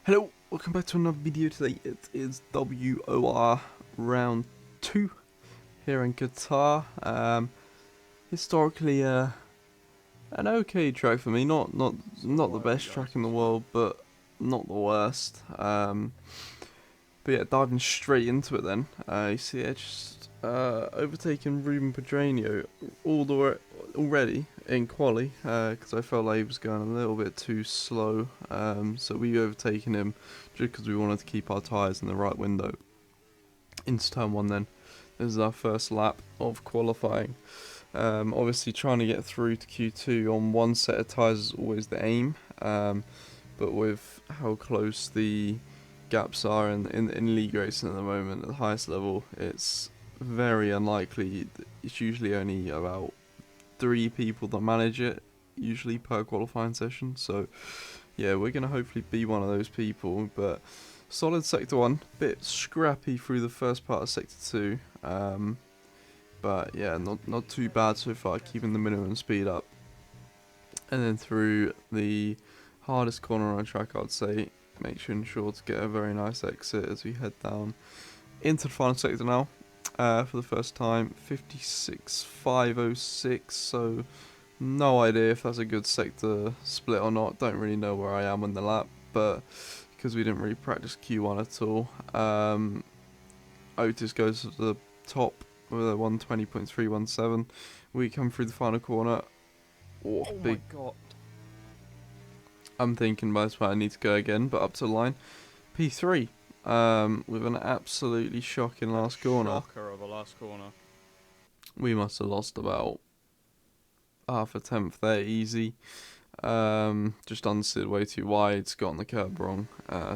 Hello, welcome back to another video. Today it is WOR round 2 here in Qatar. Historically an okay track for me, not the best track in the world, but not the worst. But yeah, diving straight into it then. You see it just overtaking Ruben Pedreño already in quali, because I felt like he was going a little bit too slow. So we overtaken him just because we wanted to keep our tyres in the right window. Into turn 1 then. This is our first lap of qualifying. Obviously trying to get through to Q2 on one set of tyres is always the aim. But with how close the gaps are in league racing at the moment at the highest level, it's very unlikely. It's usually only about 3 people that manage it, usually per qualifying session. So yeah, we're gonna hopefully be one of those people. But solid sector 1, bit scrappy through the first part of sector 2. But yeah, not too bad so far, keeping the minimum speed up. And then through the hardest corner on our track, I'd say, making sure to get a very nice exit as we head down into the final sector now. For the first time, 56.506, so no idea if that's a good sector split or not. Don't really know where I am on the lap, but because we didn't really practice Q1 at all. Otis goes to the top with a 120.317. We come through the final corner. Oh big. My god. I'm thinking by this point I need to go again, but up to the line. P3, with an absolutely shocking last corner. Shocker of a last corner. We must have lost about half a tenth there, easy. Just understeered way too wide, got on the curb wrong.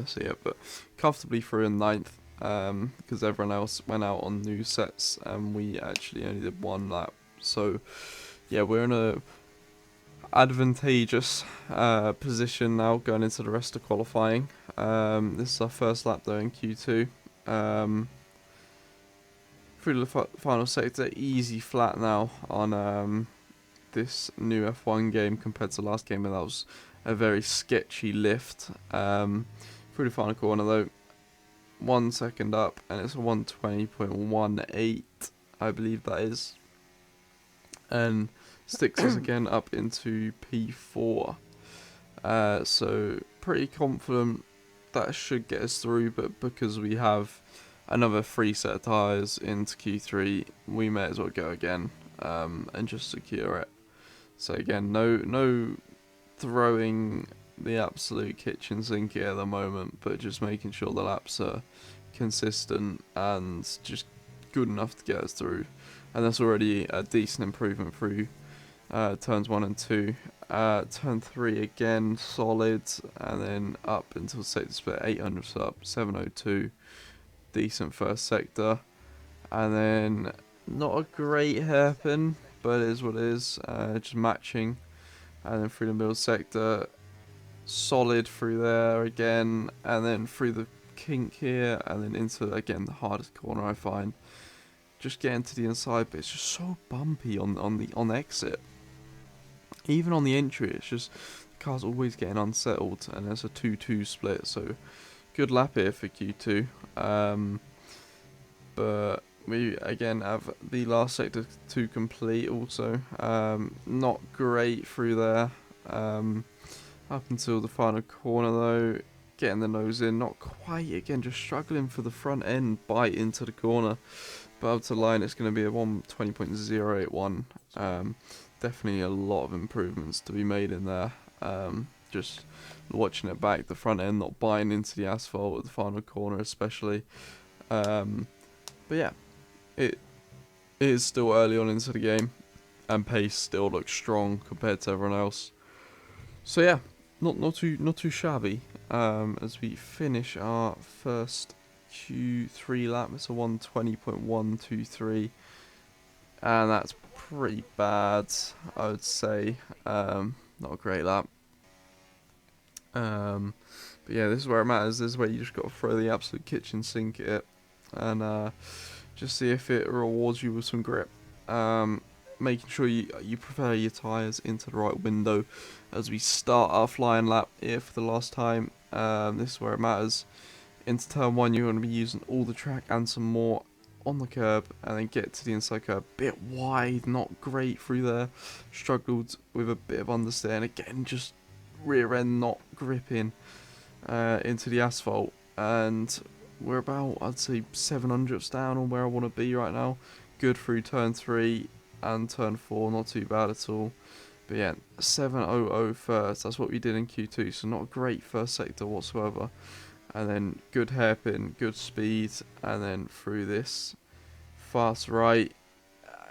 So yeah, but comfortably through in 9th, because everyone else went out on new sets, and we actually only did 1 lap. So yeah, we're in a advantageous position now going into the rest of qualifying. This is our first lap though in Q2. Through the final sector, easy flat now on this new F1 game compared to the last game, and that was a very sketchy lift. Through the final corner though, 1 second up, and it's a 120.18, I believe that is. And sticks us again up into P4. So pretty confident that should get us through, but because we have another 3 set of tyres into Q3, we may as well go again, and just secure it. So again, no throwing the absolute kitchen sink here at the moment, but just making sure the laps are consistent and just good enough to get us through. And that's already a decent improvement through turns 1 and 2. Turn 3 again solid, and then up until sector split 800 up, 702. Decent first sector, and then not a great hairpin, but it is what it is. Just matching, and then through the middle sector, solid through there again, and then through the kink here, and then into again the hardest corner I find. Just getting to the inside, but it's just so bumpy on exit. Even on the entry, it's just the car's always getting unsettled, and there's a 2-2 split. So good lap here for Q2. But we again have the last sector to complete. Also, not great through there. Up until the final corner though, getting the nose in, not quite. Again, just struggling for the front end bite into the corner. But up to the line, it's going to be a 120.081. Definitely a lot of improvements to be made in there. Just watching it back, the front end not biting into the asphalt at the final corner especially. But yeah, it is still early on into the game, and pace still looks strong compared to everyone else. So yeah, not too shabby. As we finish our first Q3 lap, it's a 120.123, and that's pretty bad, I would say. Not a great lap. But yeah, this is where it matters. This is where you just got to throw the absolute kitchen sink at it, and just see if it rewards you with some grip. making sure you prepare your tyres into the right window as we start our flying lap here for the last time. This is where it matters. Into turn 1, you're going to be using all the track and some more on the curb, and then get to the inside curb. Bit wide, not great through there. Struggled with a bit of understeer, and again, just rear end not gripping into the asphalt. And we're about, I'd say, 700ths down on where I want to be right now. Good through turn 3 and turn 4, not too bad at all. But yeah, 700 first, that's what we did in Q2, so not a great first sector whatsoever. And then good hairpin, good speed, and then through this fast right.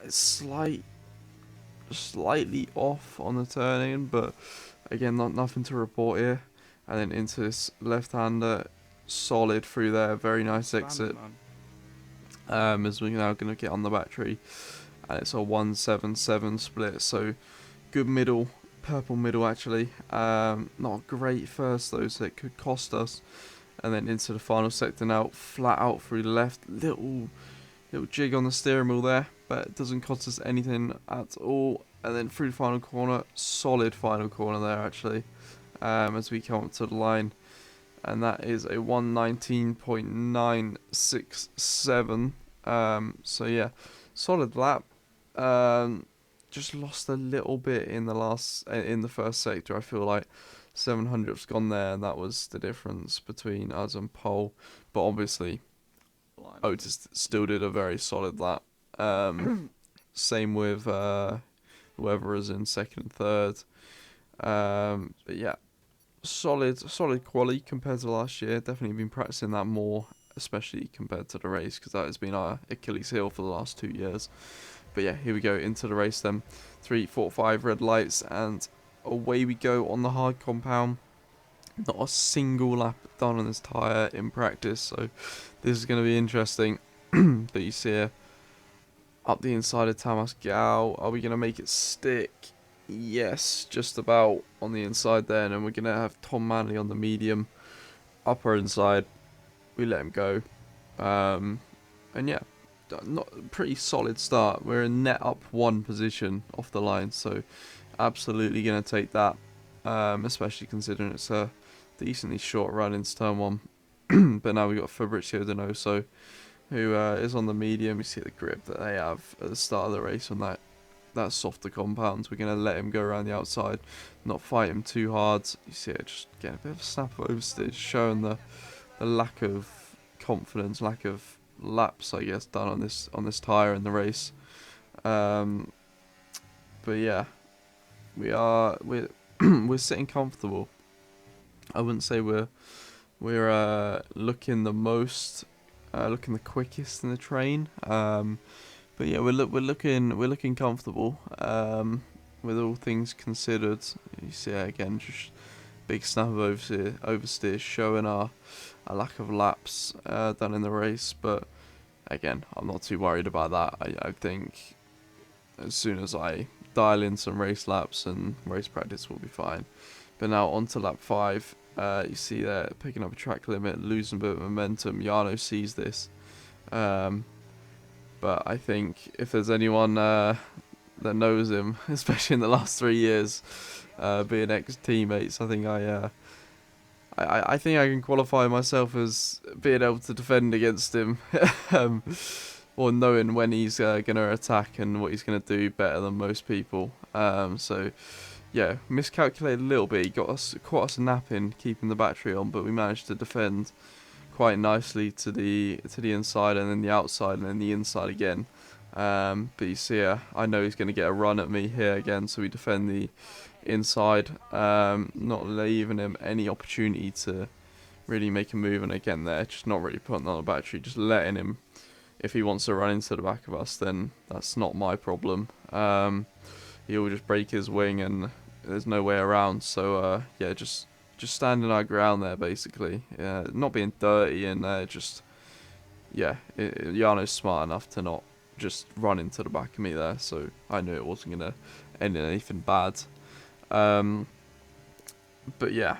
Slightly off on the turning, but again, nothing to report here. And then into this left-hander, solid through there, very nice exit. As we're now going to get on the battery, and it's a 177 split, so good middle, purple middle actually. Not great first though, so it could cost us. And then into the final sector now, flat out through the left, little jig on the steering wheel there, but it doesn't cost us anything at all. And then through the final corner, solid final corner there actually, as we come up to the line, and that is a 119.967. So yeah, solid lap. Just lost a little bit in the first sector. I feel like 700's gone there, and that was the difference between us and pole. But obviously, Otis still did a very solid lap. Same with whoever is in second and third. But yeah, solid quality compared to last year. Definitely been practicing that more, especially compared to the race, because that has been our Achilles heel for the last 2 years. But yeah, here we go into the race then. 3, 4, 5 red lights, and away we go on the hard compound. Not a single lap done on this tyre in practice, so this is going to be interesting. But you see here, up the inside of Tamas Gal, are we going to make it stick? Yes, just about on the inside there, and then we're going to have Tom Manley on the medium. Upper inside, we let him go. And yeah, not pretty solid start. We're in net up 1 position off the line, so absolutely going to take that, especially considering it's a decently short run into turn 1. But now we've got Fabrizio Donoso, who is on the medium. You see the grip that they have at the start of the race on that softer compound. We're going to let him go around the outside, not fight him too hard. You see it just getting a bit of a snap of oversteer, showing the lack of confidence, lack of laps, I guess, done on this tyre in the race. But yeah, we're we're sitting comfortable. I wouldn't say we're looking the most, looking the quickest in the train. But yeah, we're looking comfortable. With all things considered, you see again, just big snap of oversteer showing our lack of laps done in the race. But again, I'm not too worried about that. I think as soon as I dial in some race laps and race practice, we'll be fine. But now on to lap 5. You see there, picking up a track limit, losing a bit of momentum. Jarno sees this. But I think if there's anyone that knows him, especially in the last 3 years, being ex-teammates, I think I think I can qualify myself as being able to defend against him, or knowing when he's going to attack and what he's going to do better than most people. So yeah, miscalculated a little bit. He caught us napping, keeping the battery on, but we managed to defend quite nicely to the inside, and then the outside, and then the inside again. But you see, I know he's going to get a run at me here again, so we defend the inside, not leaving him any opportunity to really make a move. And again, there, just not really putting on the battery, just letting him. If he wants to run into the back of us, then that's not my problem. He'll just break his wing, and there's no way around. So yeah, just standing our ground there, basically. Not being dirty, and just, yeah, Jarno's smart enough to not just run into the back of me there, so I knew it wasn't going to end in anything bad. But yeah,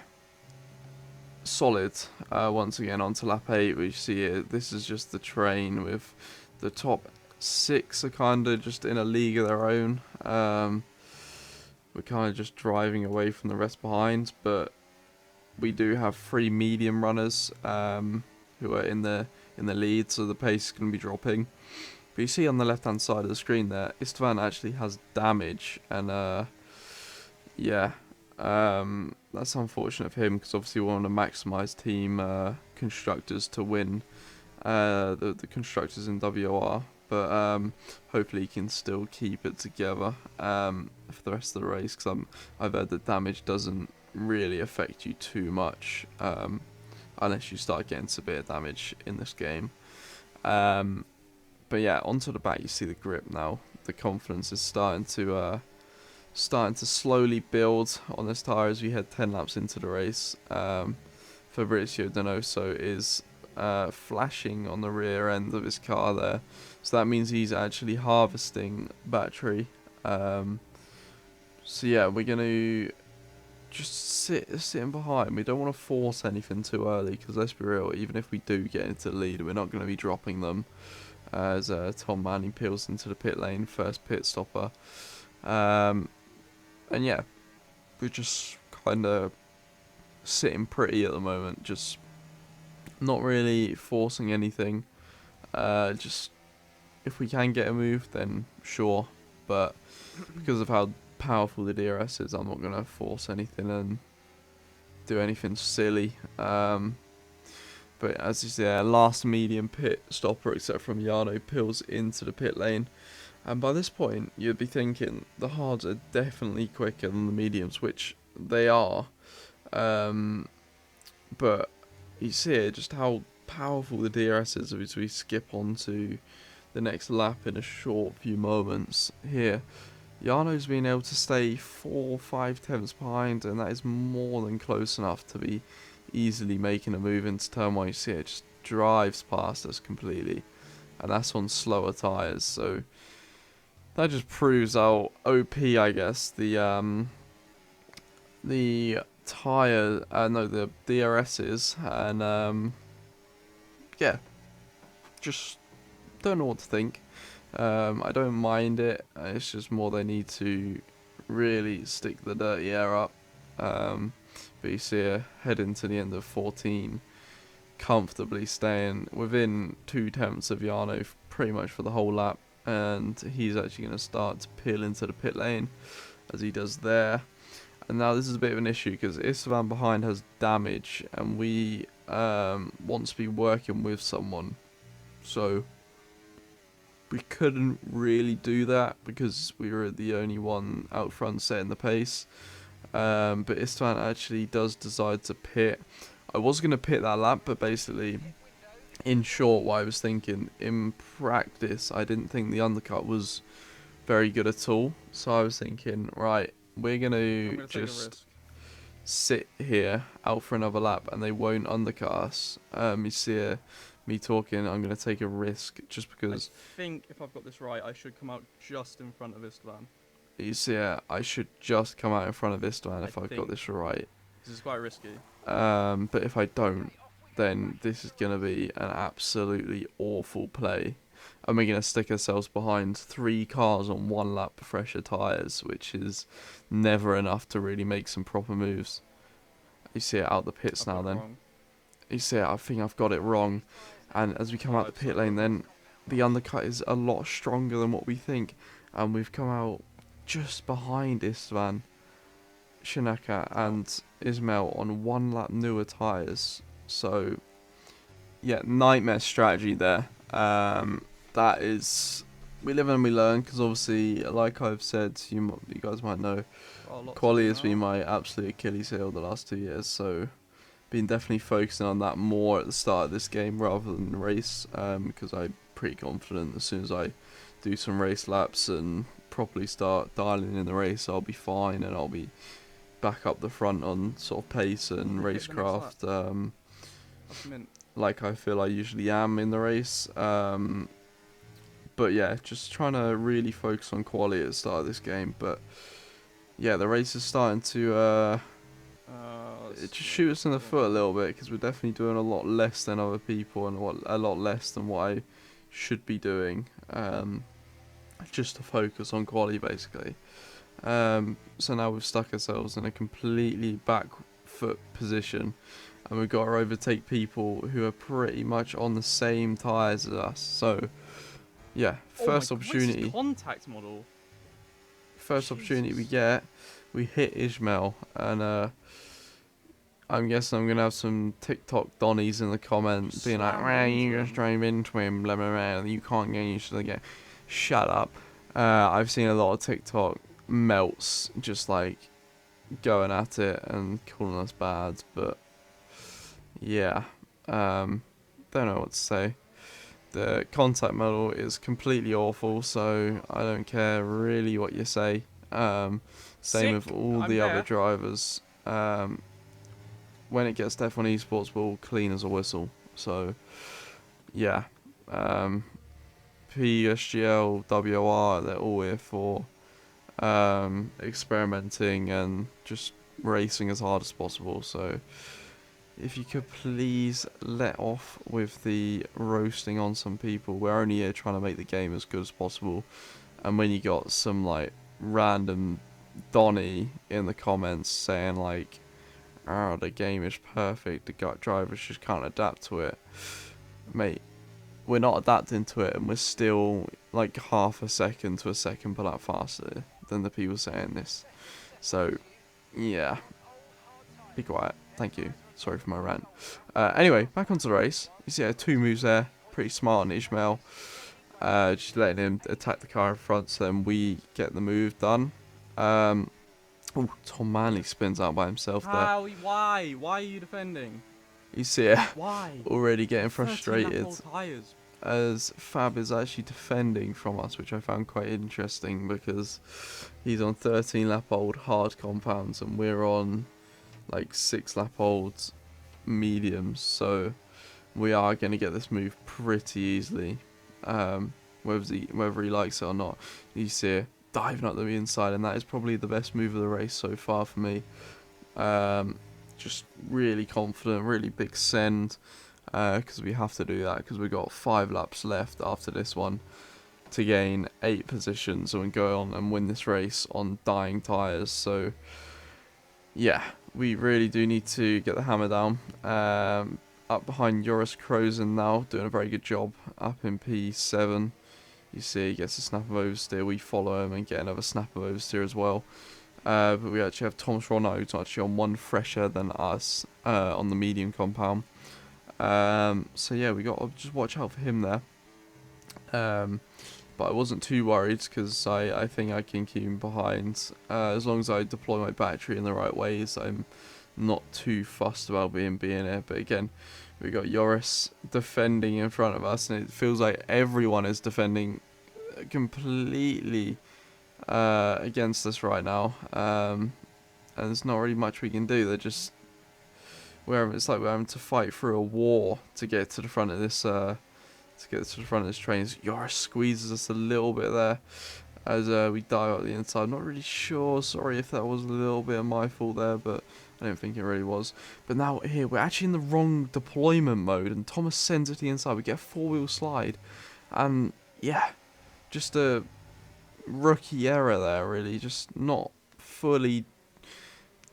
solid. Once again, on to lap 8, we see it. This is just the train with the top 6 are kind of just in a league of their own. We're kind of just driving away from the rest behind, but we do have 3 medium runners who are in the lead, so the pace is going to be dropping. But you see on the left hand side of the screen there, Istvan actually has damage, and yeah, that's unfortunate for him because obviously we want to maximise team constructors to win the constructors in WR. But hopefully he can still keep it together for the rest of the race, because I've heard that damage doesn't really affect you too much unless you start getting severe damage in this game. But yeah, onto the back, you see the grip now. The confidence is starting to slowly build on this tyre as we head 10 laps into the race. Fabrizio Donoso is flashing on the rear end of his car there, so that means he's actually harvesting battery. So yeah, we're gonna just sitting behind. We don't want to force anything too early, because let's be real, even if we do get into the lead, we're not going to be dropping them. As Tom Manning peels into the pit lane, first pit stopper. And yeah, we're just kind of sitting pretty at the moment, just not really forcing anything. Just if we can get a move, then sure, but because of how powerful the DRS is, I'm not going to force anything and do anything silly. But as you see, last medium pit stopper except from Jarno peels into the pit lane, and by this point you'd be thinking the hards are definitely quicker than the mediums, which they are. But you see here just how powerful the DRS is as we skip on to the next lap in a short few moments. Here, Jarno's been able to stay 4-5 tenths behind, and that is more than close enough to be easily making a move into turn 1. You see it just drives past us completely, and that's on slower tyres, so that just proves how OP, I guess, the tyre, the DRS is, and yeah, just don't know what to think. I don't mind it, it's just more they need to really stick the dirty air up. But you see her head into the end of 14, comfortably staying within 2 tenths of Jarno pretty much for the whole lap, and he's actually going to start to peel into the pit lane as he does there. And now this is a bit of an issue because Istvan behind has damage, and we want to be working with someone, so we couldn't really do that because we were the only one out front setting the pace. But Istvan actually does decide to pit. I was going to pit that lap, but basically, in short, what I was thinking, in practice, I didn't think the undercut was very good at all. So I was thinking, right, we're going to just sit here out for another lap and they won't undercut us. You see me talking, I'm going to take a risk just because... I think, if I've got this right, I should come out just in front of Istvan. You see, I should just come out in front of Istvan if I've got this right. This is quite risky. But if I don't, then this is going to be an absolutely awful play. And we're going to stick ourselves behind 3 cars on 1 lap of fresher tyres, which is never enough to really make some proper moves. You see it out the pits now then. Wrong. You see it, I think I've got it wrong. And as we come out the pit lane then, the undercut is a lot stronger than what we think. And we've come out just behind Istvan, Shinaka and Ismail on 1 lap newer tyres. So, yeah, nightmare strategy there. That is, we live and we learn, because obviously, like I've said, you guys might know, quality has been my absolute Achilles heel the last 2 years, so been definitely focusing on that more at the start of this game rather than the race, because I'm pretty confident as soon as I do some race laps and properly start dialing in the race, I'll be fine and I'll be back up the front on sort of pace and racecraft, like I feel I usually am in the race. But yeah, just trying to really focus on quality at the start of this game. But yeah, the race is starting to it just shoot us in the foot a little bit, because we're definitely doing a lot less than other people and a lot less than what I should be doing, just to focus on quality basically. So now we've stuck ourselves in a completely back foot position, and we've got to overtake people who are pretty much on the same tyres as us. So yeah, first Oh my God, what's opportunity. this contact model? First opportunity we Jesus. get, we hit Ishmael, and I'm guessing I'm gonna have some TikTok Donnies in the comments being like, Slammed "Man, you into just him. drove into him, blah blah blah. You can't get used to the game." Shut up. I've seen a lot of TikTok melts just like going at it and calling us bad, but yeah, don't know what to say. The contact model is completely awful, so I don't care really what you say. Same Sick. with all I'm the other there. drivers. When it gets to F1 Esports, we're all clean as a whistle. So, yeah. PSGL, WR, they're all here for experimenting and just racing as hard as possible. So, if you could please let off with the roasting on some people. We're only here trying to make the game as good as possible. And when you got some like random Donny in the comments saying like, "Oh, the game is perfect, the drivers just can't adapt to it," mate, we're not adapting to it, and we're still like half a second to a second per lap faster than the people saying this. So, yeah, be quiet. Thank you. Sorry for my rant. Anyway, back onto the race. You see, 2 moves there. Pretty smart on Ishmael. Just letting him attack the car in front, so then we get the move done. Oh, Tom Manley spins out by himself there. How? Why? Why are you defending? You see it Why? already getting 13 lap frustrated old tyres. as Fab is actually defending from us, which I found quite interesting because he's on 13 lap old hard compounds and we're on like 6 lap old mediums, so we are going to get this move pretty easily, whether he likes it or not. You see it diving up the inside, and that is probably the best move of the race so far for me. Just really confident, really big send, because we have to do that because we've got 5 laps left after this one to gain 8 positions and go on and win this race on dying tyres. So yeah, we really do need to get the hammer down. Up behind Joris Krozen now, doing a very good job up in P7. You see he gets a snap of oversteer, we follow him and get another snap of oversteer as well. But we actually have Thomas Ronaldo who's actually on 1 fresher than us on the medium compound. So yeah, we got to just watch out for him there. But I wasn't too worried because I think I can keep him behind. As long as I deploy my battery in the right ways, I'm not too fussed about being here. But again, we got Joris defending in front of us, and it feels like everyone is defending completely against us right now. And there's not really much we can do. It's like we're having to fight through a war to get to the front of this train. Joris squeezes us a little bit there as we dive up the inside. I'm not really sure. Sorry if that was a little bit of my fault there, but I don't think it really was. But now here, we're actually in the wrong deployment mode, and Thomas sends it to the inside. We get a 4-wheel slide. And yeah, just a rookie error there, really. Just not fully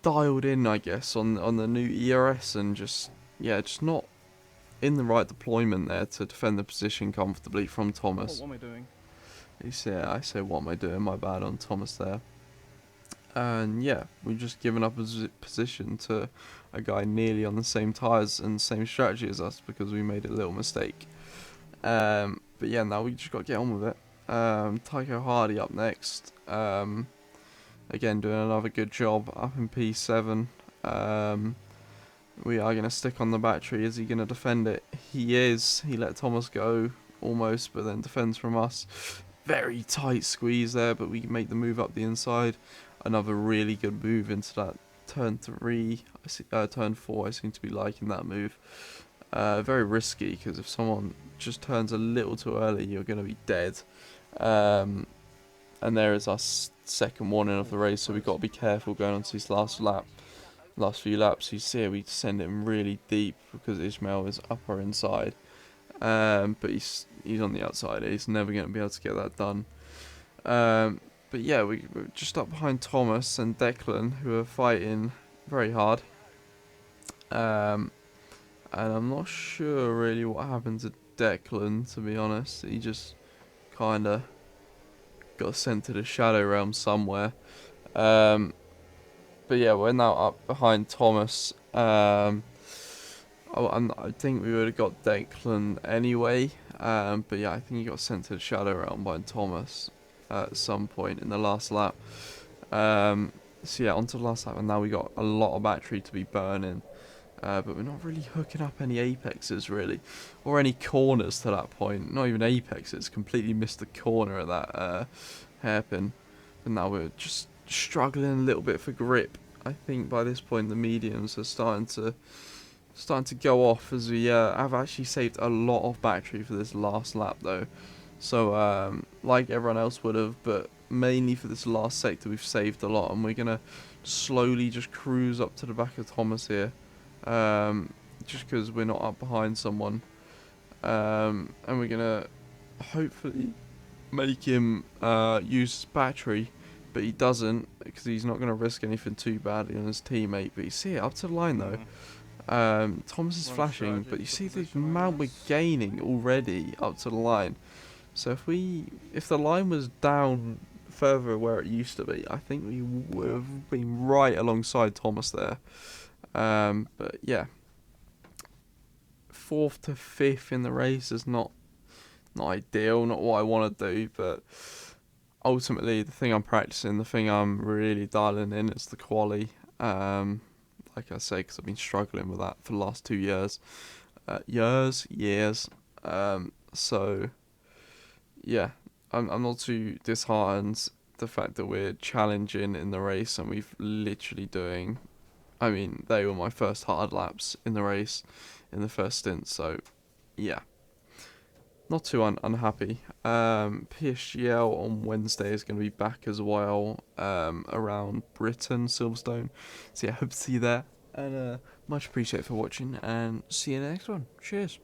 dialed in, I guess, on the new ERS, and just not in the right deployment there to defend the position comfortably from Thomas. What am I doing? You see, I say, what am I doing? My bad on Thomas there. And yeah, we've just given up a position to a guy nearly on the same tyres and same strategy as us because we made a little mistake. But yeah, now we just got to get on with it. Tycho Hardy up next. Again, doing another good job up in P7. We are going to stick on the battery. Is he going to defend it? He is. He let Thomas go almost, but then defends from us. Very tight squeeze there, but we make the move up the inside. Another really good move into that turn 4. I seem to be liking that move. Very risky because if someone just turns a little too early, you're going to be dead. And there is our second warning of the race, so we've got to be careful going on to this last few laps. You see we send him really deep because Ishmael is upper inside. But he's on the outside. He's never going to be able to get that done. But yeah, we're just up behind Thomas and Declan, who are fighting very hard. And I'm not sure really what happened to Declan, to be honest. He just kind of got sent to the Shadow Realm somewhere. But yeah, we're now up behind Thomas. I think we would have got Declan anyway. But yeah, I think he got sent to the Shadow Realm by Thomas at some point in the last lap. So yeah, onto the last lap, and now we got a lot of battery to be burning. But we're not really hooking up any apexes really, or any corners to that point. Not even apexes. Completely missed the corner at that hairpin. And now we're just struggling a little bit for grip. I think by this point the mediums are starting to go off, as we have actually saved a lot of battery for this last lap though. So like everyone else would have, but mainly for this last sector we've saved a lot, and we're gonna slowly just cruise up to the back of Thomas here, just because we're not up behind someone, and we're gonna hopefully make him use his battery, but he doesn't, because he's not going to risk anything too badly on his teammate. But you see it up to the line though. Thomas is Wrong flashing, strategy but you for see the position, I amount we're guess. gaining already up to the line. So if the line was down further where it used to be, I think we would have been right alongside Thomas there. But yeah, 4th to 5th in the race is not ideal, not what I want to do, but ultimately the thing I'm practicing, the thing I'm really dialing in is the quali. Like I say, because I've been struggling with that for the last 2 years. Years. So yeah, I'm not too disheartened the fact that we're challenging in the race, and we've literally doing, I mean, they were my first hard laps in the race in the first stint, so yeah, not too unhappy. PSGL on Wednesday is going to be back as well, around Britain, Silverstone. So yeah, hope to see you there, and much appreciated for watching, and see you in the next one. Cheers.